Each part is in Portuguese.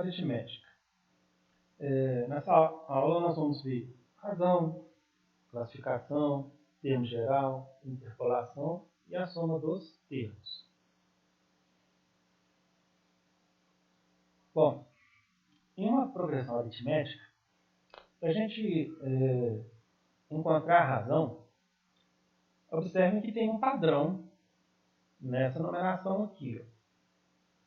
aritmética. Nessa aula nós vamos ver razão, classificação, termo geral, interpolação e a soma dos termos. Bom, em uma progressão aritmética, para a gente encontrar a razão, observem que tem um padrão nessa numeração aqui.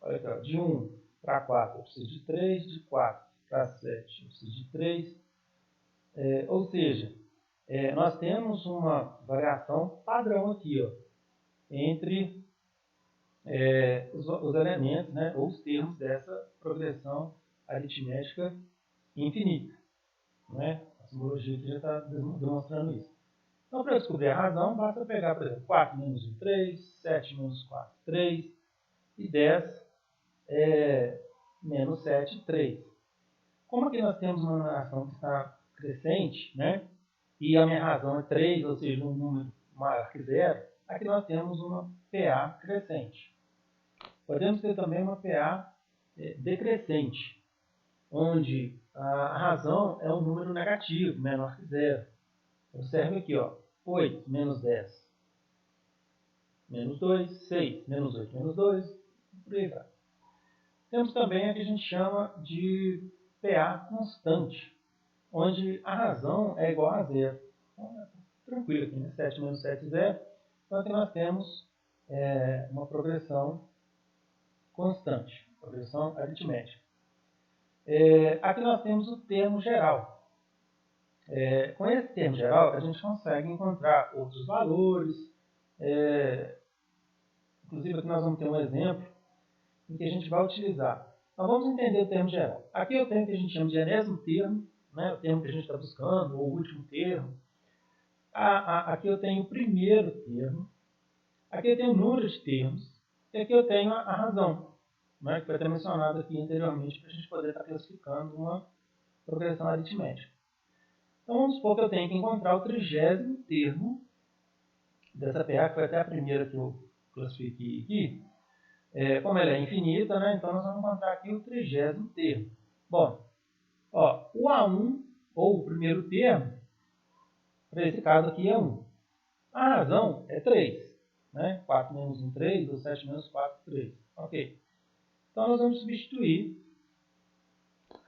Olha aqui, ó, de 1 para 4 eu preciso de 3, de 4 para 7 eu preciso de 3. Ou seja, nós temos uma variação padrão aqui, ó, entre os elementos, né, ou os termos dessa progressão aritmética infinita. Né? A simbologia aqui já está demonstrando isso. Então, para eu descobrir a razão, basta eu pegar, por exemplo, 4 menos 1, 3, 7 menos 4, 3, e 10 menos 7, 3. Como aqui nós temos uma numeração que está crescente, né? E a minha razão é 3, ou seja, um número maior que 0, aqui nós temos uma PA crescente. Podemos ter também uma PA decrescente, onde a razão é um número negativo, menor que 0. Observe aqui, ó, 8 menos 10, menos 2, 6, menos 8, menos 2, por aí vai. Temos também a que a gente chama de PA constante, onde a razão é igual a 0. Então, tranquilo aqui, né? 7 menos 7, 0. Então aqui nós temos uma progressão constante, progressão aritmética. Aqui nós temos o termo geral. Com esse termo geral, a gente consegue encontrar outros valores. Inclusive aqui nós vamos ter um exemplo em que a gente vai utilizar. Então vamos entender o termo geral. Aqui eu tenho o que a gente chama de enésimo termo, né, o termo que a gente está buscando, ou o último termo. Aqui eu tenho o primeiro termo. Aqui eu tenho o número de termos. E aqui eu tenho a razão, né, que foi até mencionado aqui anteriormente, para a gente poder estar classificando uma progressão aritmética. Então vamos supor que eu tenho que encontrar o 30º termo dessa PA, que foi até a primeira que eu classifiquei aqui. Como ela é infinita, né, então nós vamos encontrar aqui o 30º termo. Bom, ó, o A1, ou o primeiro termo, para esse caso aqui é 1. A razão é 3. Né? 4 menos 1, 3, ou 7 menos 4, 3. Ok. Então nós vamos substituir.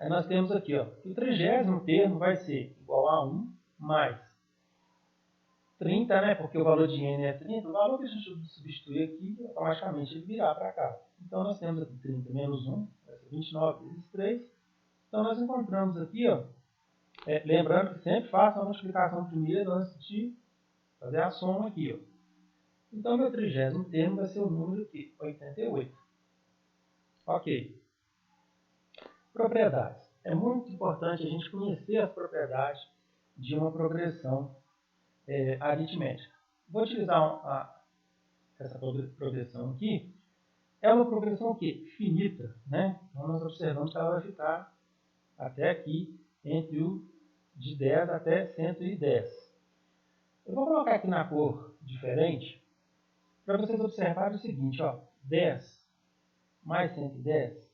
Aí nós temos aqui, ó, que o 30º termo vai ser igual a 1 mais 30, né? Porque o valor de n é 30. O valor que a gente substituir aqui, automaticamente ele virá para cá. Então nós temos aqui 30 menos 1, vai ser 29 vezes 3. Então nós encontramos aqui, ó, lembrando que sempre faça a multiplicação primeiro antes de fazer a soma aqui, ó. Então, meu 30º termo vai ser o número aqui, 88. Ok. Propriedades. É muito importante a gente conhecer as propriedades de uma progressão aritmética. Vou utilizar essa progressão aqui. É uma progressão o quê? Finita, né? Então, nós observamos que ela vai ficar até aqui, entre o de 10 até 110. Eu vou colocar aqui na cor diferente, para vocês observarem o seguinte, ó, 10 mais 110,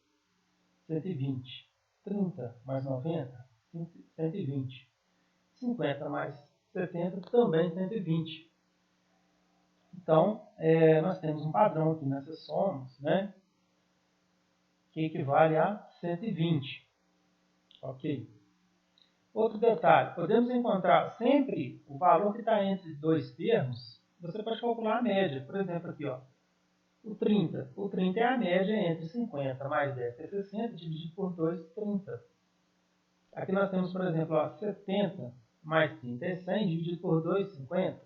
120, 30 mais 90, 120, 50 mais 70, também 120. Então, nós temos um padrão aqui nessas somas, né, que equivale a 120. Ok. Outro detalhe, podemos encontrar sempre o valor que está entre dois termos. Você pode calcular a média. Por exemplo, aqui, ó, o 30. O 30 é a média entre 50 mais 10, que é 60, dividido por 2, 30. Aqui nós temos, por exemplo, ó, 70 mais 30 é 100, dividido por 2, 50.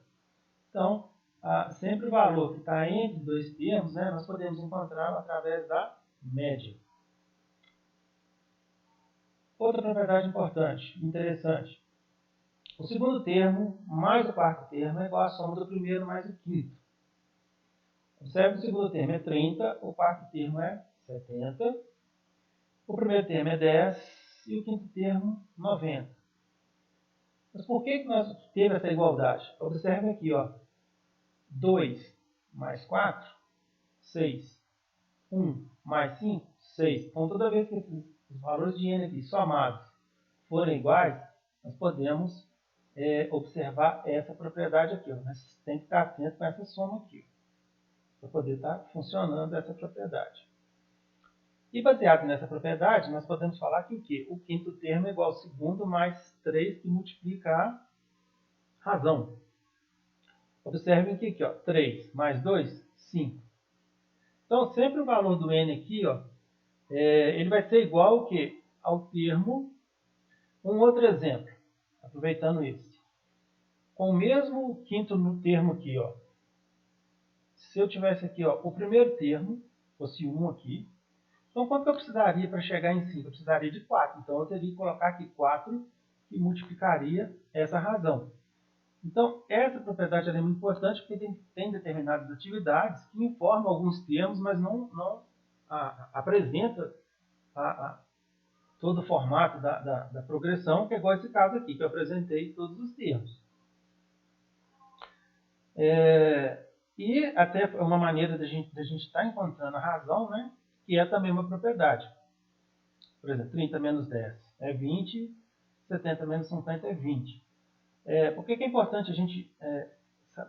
Então, sempre o valor que está entre dois termos, né, nós podemos encontrá-lo através da média. Outra propriedade importante, interessante. O segundo termo mais o quarto termo é igual à soma do primeiro mais o quinto. Observe que o segundo termo é 30, o quarto termo é 70, o primeiro termo é 10 e o quinto termo 90. Mas por que nós temos essa igualdade? Observe aqui, ó, 2 mais 4, 6. 1 mais 5, 6. Então, toda vez que esses os valores de n aqui somados forem iguais, nós podemos observar essa propriedade aqui. Ó. Mas tem que estar atento com essa soma aqui, para poder estar funcionando essa propriedade. E baseado nessa propriedade, nós podemos falar que o quê? O quinto termo é igual ao segundo mais 3, que multiplica a razão. Observem que aqui, ó, 3 mais 2, 5. Então, sempre o valor do n aqui, ó, ele vai ser igual ao quê? Ao termo. Um outro exemplo, aproveitando esse. Com o mesmo quinto termo aqui, ó, se eu tivesse aqui, ó, o primeiro termo, fosse 1 aqui, então quanto que eu precisaria para chegar em 5? Eu precisaria de 4. Então eu teria que colocar aqui 4, que multiplicaria essa razão. Então, essa propriedade é muito importante porque tem determinadas atividades que informam alguns termos, mas não apresenta todo o formato da progressão, que é igual esse caso aqui, que eu apresentei todos os termos. E até uma maneira da gente estar encontrando a razão, né, que é também uma propriedade. Por exemplo, 30 menos 10 é 20, 70 menos 50 é 20. Por que é importante a gente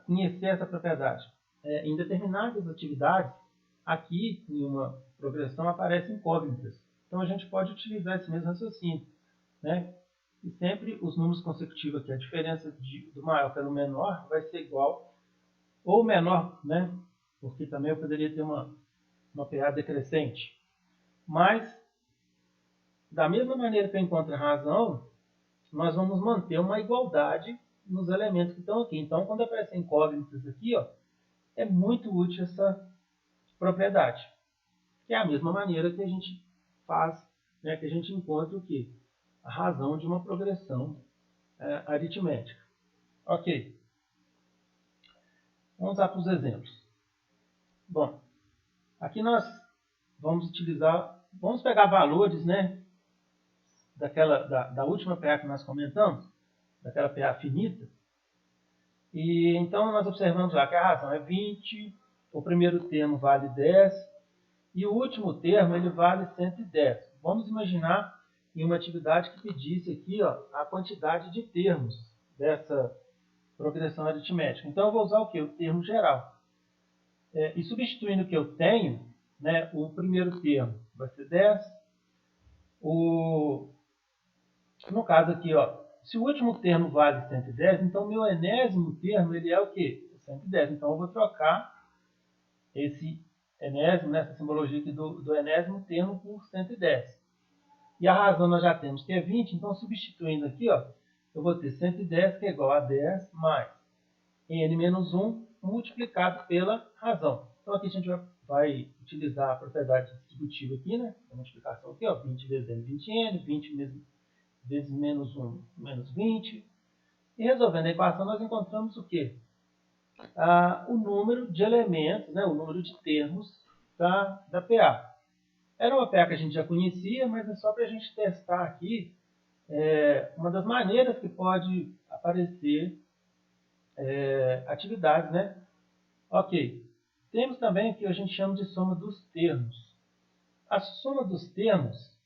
conhecer essa propriedade? Em determinadas atividades, aqui em uma progressão aparecem incógnitas. Então a gente pode utilizar esse mesmo raciocínio, né? E sempre os números consecutivos aqui, a diferença do maior pelo menor vai ser igual, ou menor, né? Porque também eu poderia ter uma PA decrescente. Mas, da mesma maneira que eu encontro a razão, nós vamos manter uma igualdade nos elementos que estão aqui. Então, quando aparecem incógnitas aqui, ó, é muito útil essa propriedade. Que é a mesma maneira que a gente faz, né, que a gente encontra o quê? A razão de uma progressão aritmética. Ok. Vamos lá para os exemplos. Bom, aqui nós vamos pegar valores, né, da última PA que nós comentamos, daquela PA finita. E então nós observamos lá que a razão é 20, o primeiro termo vale 10 e o último termo ele vale 110. Vamos imaginar em uma atividade que pedisse aqui, ó, a quantidade de termos dessa progressão aritmética. Então eu vou usar o que? O termo geral. E substituindo o que eu tenho, né, o primeiro termo vai ser 10. No caso aqui, ó, se o último termo vale 110, então o meu enésimo termo ele é o quê? 110. Então eu vou trocar esse enésimo, essa simbologia aqui do enésimo termo por 110. E a razão nós já temos que é 20, então substituindo aqui, ó, eu vou ter 110 que é igual a 10 mais n menos 1 multiplicado pela razão. Então aqui a gente vai utilizar a propriedade distributiva aqui, né? A multiplicação aqui, ó, 20 vezes n, 20n, 20 vezes menos 1, menos 20. E resolvendo a equação, nós encontramos o quê? O número de elementos, né? O número de termos da PA. Era uma PA que a gente já conhecia, mas é só para a gente testar aqui uma das maneiras que pode aparecer atividades, né? Ok. Temos também o que a gente chama de soma dos termos. A soma dos termos,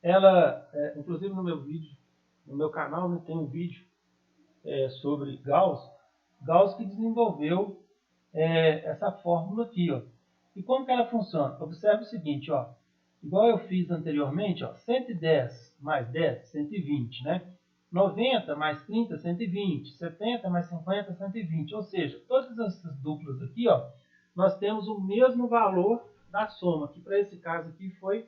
ela, inclusive no meu vídeo, no meu canal, né, tem um vídeo sobre Gauss. Gauss que desenvolveu essa fórmula aqui, ó. E como que ela funciona? Observe o seguinte, ó. Igual eu fiz anteriormente, ó, 110 mais 10, 120, né? 90 mais 30, 120. 70 mais 50, 120. Ou seja, todas essas duplas aqui, ó, nós temos o mesmo valor da soma, que para esse caso aqui foi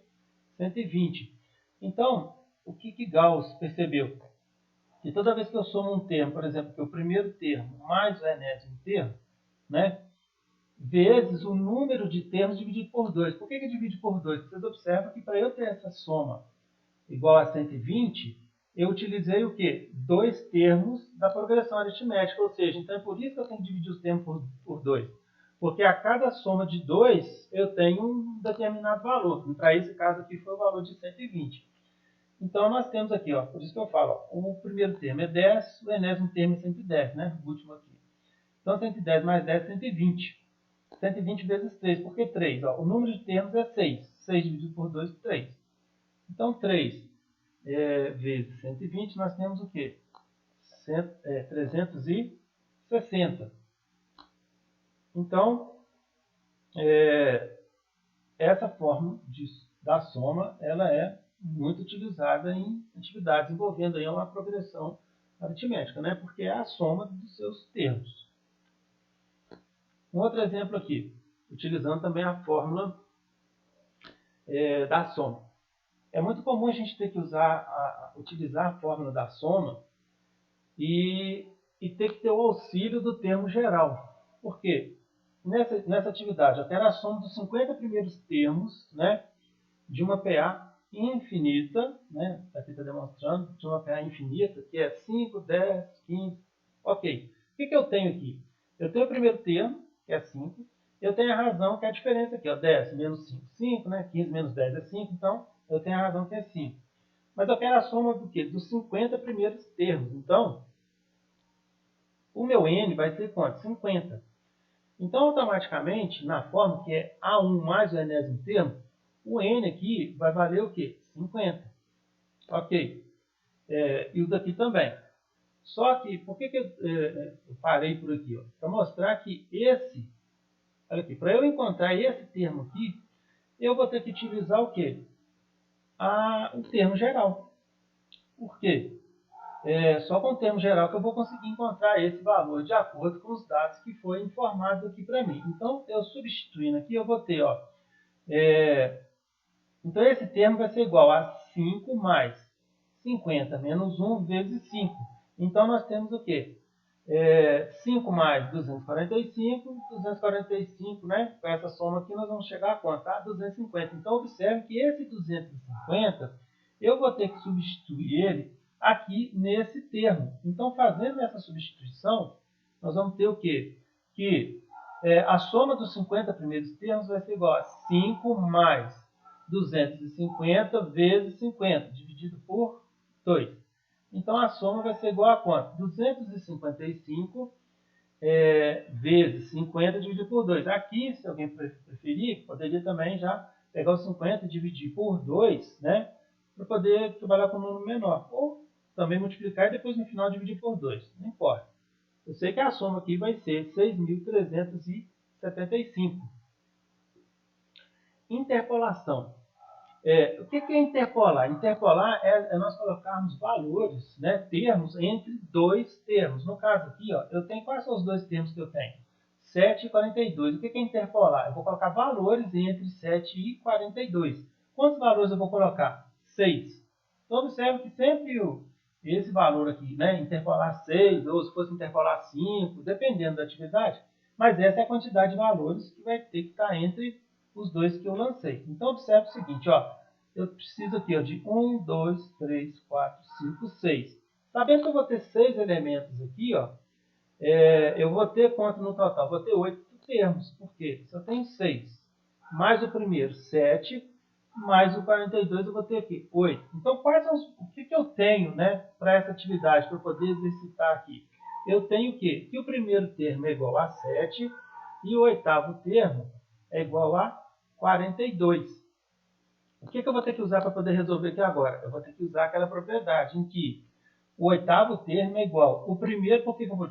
120. Então, o que Gauss percebeu? Que toda vez que eu somo um termo, por exemplo, que é o primeiro termo mais o enésimo termo, né, vezes o número de termos dividido por 2. Por que divide por 2? Vocês observam que para eu ter essa soma igual a 120, eu utilizei o quê? 2 termos da progressão aritmética, ou seja, então é por isso que eu tenho que dividir os termos por 2. Porque a cada soma de 2, eu tenho um determinado valor. Para esse caso aqui foi o valor de 120. Então nós temos aqui, ó, por isso que eu falo, ó, o primeiro termo é 10, o enésimo termo é 110, né? O último aqui. Então 110 mais 10 é 120. 120 vezes 3, por que 3? Ó, o número de termos é 6. 6 dividido por 2, 3. Então, 3 vezes 120, nós temos o quê? 360. Então, essa forma da soma, ela é muito utilizada em atividades envolvendo aí uma progressão aritmética, né? Porque é a soma dos seus termos. Um outro exemplo aqui, utilizando também a fórmula da soma. É muito comum a gente ter que utilizar a fórmula da soma e ter que ter o auxílio do termo geral. Por quê? Nessa atividade, eu quero a soma dos 50 primeiros termos, né, de uma PA infinita, né, aqui está demonstrando, de uma PA infinita, que é 5, 10, 15, ok. O que eu tenho aqui? Eu tenho o primeiro termo, que é 5, eu tenho a razão, que é a diferença aqui, ó, 10 menos 5, 5, né, 15 menos 10 é 5, então eu tenho a razão que é 5. Mas eu quero a soma do quê? Dos 50 primeiros termos. Então, o meu n vai ser quanto? 50. Então, automaticamente, na forma que é A1 mais o enésimo termo, o n aqui vai valer o quê? 50. Ok. E o daqui também. Só que, por que eu parei por aqui? Para mostrar que olha aqui, para eu encontrar esse termo aqui, eu vou ter que utilizar o quê? O termo geral. Por quê? Só com o termo geral que eu vou conseguir encontrar esse valor de acordo com os dados que foi informado aqui para mim. Então, eu substituindo aqui, eu vou ter, ó, então esse termo vai ser igual a 5 mais 50 menos 1 vezes 5. Então, nós temos o quê? 5 mais 245, 245, né? Com essa soma aqui, nós vamos chegar a quanto? A 250. Então, observe que esse 250, eu vou ter que substituir ele aqui nesse termo. Então, fazendo essa substituição, nós vamos ter o quê? Que a soma dos 50 primeiros termos vai ser igual a 5 mais 250 vezes 50, dividido por 2. Então, a soma vai ser igual a quanto? 255 vezes 50 dividido por 2. Aqui, se alguém preferir, poderia também já pegar os 50 e dividir por 2, né? Para poder trabalhar com um número menor. Ou também multiplicar e depois no final dividir por 2. Não importa. Eu sei que a soma aqui vai ser 6.375. Interpolação. O que é interpolar? Interpolar é nós colocarmos valores, né, termos entre dois termos. No caso aqui, ó, eu tenho quais são os dois termos que eu tenho? 7 e 42. O que é interpolar? Eu vou colocar valores entre 7 e 42. Quantos valores eu vou colocar? 6. Então, observe que sempre esse valor aqui, né, interpolar 6, ou se fosse interpolar 5, dependendo da atividade, mas essa é a quantidade de valores que vai ter que estar entre os dois que eu lancei. Então, observe o seguinte, ó, eu preciso aqui ó, de 1, 2, 3, 4, 5, 6. Sabendo que eu vou ter 6 elementos aqui, ó, eu vou ter quanto no total? Vou ter 8 termos. Por quê? Se eu tenho 6, mais o primeiro, 7, mais o 42, eu vou ter aqui 8. Então, o que eu tenho, né, para essa atividade, para eu poder exercitar aqui? Eu tenho o quê? Que o primeiro termo é igual a 7 e o oitavo termo é igual a 42. O que eu vou ter que usar para poder resolver aqui agora? Eu vou ter que usar aquela propriedade em que o oitavo termo é igual. O primeiro, por que eu vou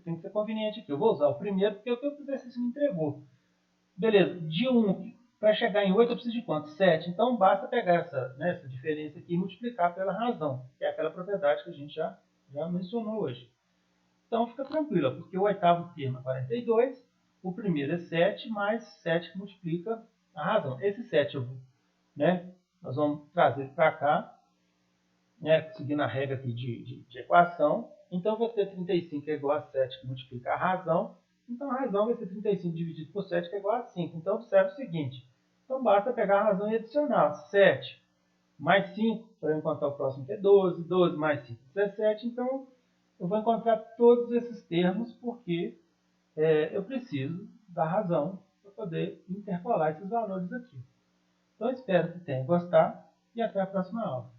tem que ser conveniente aqui. Eu vou usar o primeiro porque é o que o exercício me entregou. Beleza, de 1 para chegar em 8 eu preciso de quanto? 7. Então basta pegar essa diferença aqui e multiplicar pela razão, que é aquela propriedade que a gente já mencionou hoje. Então fica tranquilo, porque o oitavo termo é 42, o primeiro é 7, mais 7 que multiplica a razão. Esse 7 nós vamos trazer para cá, né, seguindo a regra aqui de equação. Então, eu vou ter 35 é igual a 7, que multiplica a razão. Então, a razão vai ser 35 dividido por 7, que é igual a 5. Então, observe o seguinte. Então, basta pegar a razão e adicionar. 7 mais 5, para eu encontrar o próximo, que é 12. 12 mais 5, 17. Então, eu vou encontrar todos esses termos, porque eu preciso da razão para poder interpolar esses valores aqui. Então, espero que tenham gostado e até a próxima aula.